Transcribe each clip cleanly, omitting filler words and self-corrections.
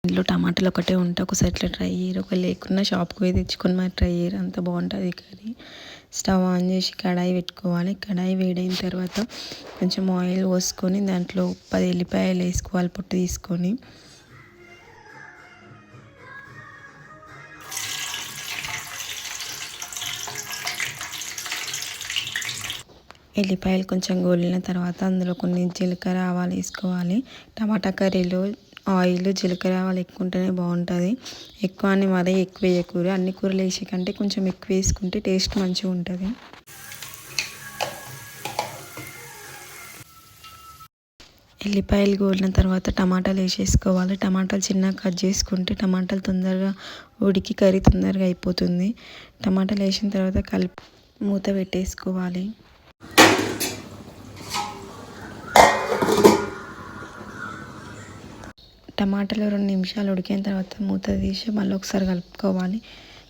ఇంట్లో టమాటాలు ఒకటే ఉంటే ఒకసారి ఇట్లా ట్రై చేయరు. ఒక లేకున్నా షాప్కి పోయి తెచ్చుకొని మరి ట్రై చేయరు, అంత బాగుంటుంది కర్రీ. స్టవ్ ఆన్ చేసి కడాయి పెట్టుకోవాలి. కడాయి వేడైన తర్వాత కొంచెం ఆయిల్ పోసుకొని దాంట్లో 10 ఎల్లిపాయలు వేసుకోవాలి పొట్టు తీసుకొని. ఎల్లిపాయలు కొంచెం గోలిన తర్వాత అందులో కొన్ని జీలకర్ర ఆవాలు వేసుకోవాలి. టమాటా కర్రీలో ఆయిల్ జీలకర్ర ఆవాలు ఎక్కువ ఉంటేనే బాగుంటుంది. ఎక్కువ అని మరీ ఎక్కువ వేయకూడదు. అన్ని కూరలు వేసే కంటే కొంచెం ఎక్కువ వేసుకుంటే టేస్ట్ మంచిగా ఉంటుంది. ఎల్లిపాయలు గోలిన తర్వాత టమాటాలు వేసేసుకోవాలి. టమాటాలు చిన్నగా కట్ చేసుకుంటే టమాటాలు తొందరగా ఉడికి కర్రీ తొందరగా అయిపోతుంది. టమాటాలు వేసిన తర్వాత కలిపి మూత పెట్టేసుకోవాలి. టమాటాలు 2 నిమిషాలు ఉడికిన తర్వాత మూత తీసి మళ్ళీ ఒకసారి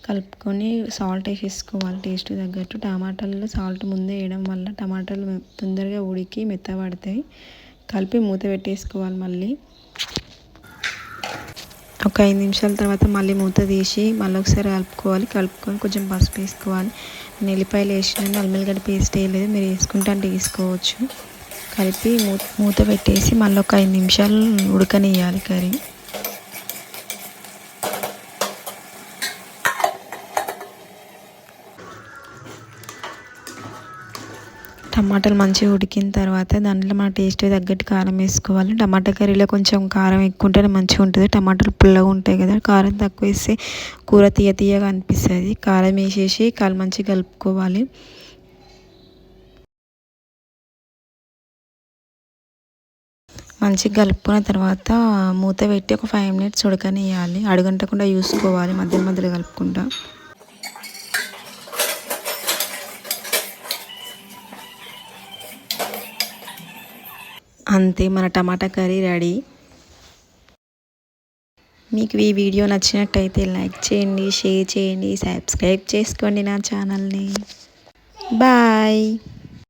కలుపుకొని సాల్ట్ వేసేసుకోవాలి టేస్ట్ తగ్గట్టు. టమాటాలలో సాల్ట్ ముందే వేయడం వల్ల టమాటాలు తొందరగా ఉడికి మెత్తబడతాయి. కలిపి మూత పెట్టేసుకోవాలి. మళ్ళీ ఒక 5 నిమిషాల తర్వాత మళ్ళీ మూత తీసి మళ్ళీ ఒకసారి కలుపుకొని కొంచెం పసుపు వేసుకోవాలి. నేను ఎల్లిపాయలు వేసినాను, అల్లం వెల్లిగడ్డ పేస్ట్ వేయలేదు, మీరు వేసుకుంటే అంటే వేసుకోవచ్చు. కలిపి మూత పెట్టేసి మళ్ళీ ఒక 5 నిమిషాలు ఉడకనియాలి కర్రీ. టమాటాలు మంచిగా ఉడికిన తర్వాత దాంట్లో మన టేస్ట్ తగ్గట్టు కారం వేసుకోవాలి. టమాటా కర్రీలో కొంచెం కారం ఎక్కువ ఉంటేనే మంచిగా ఉంటుంది. టమాటాలు పుల్లగా ఉంటాయి కదా, కారం తక్కువ వేస్తే కూర తీయగా అనిపిస్తుంది. కారం వేసేసి మంచిగా కలుపుకోవాలి. మంచిగా కలుపుకున్న తర్వాత మూత పెట్టి ఒక 5 మినిట్స్ ఉడకనియాలి. అడుగంటకుండా చూసుకోవాలి, మధ్యలో కలుపుకుంటా. అంతే, మన టమాటా కర్రీ రెడీ. మీకు ఈ వీడియో నచ్చినట్టయితే లైక్ చేయండి, షేర్ చేయండి, సబ్స్క్రైబ్ చేసుకోండి నా ఛానల్ని. బాయ్.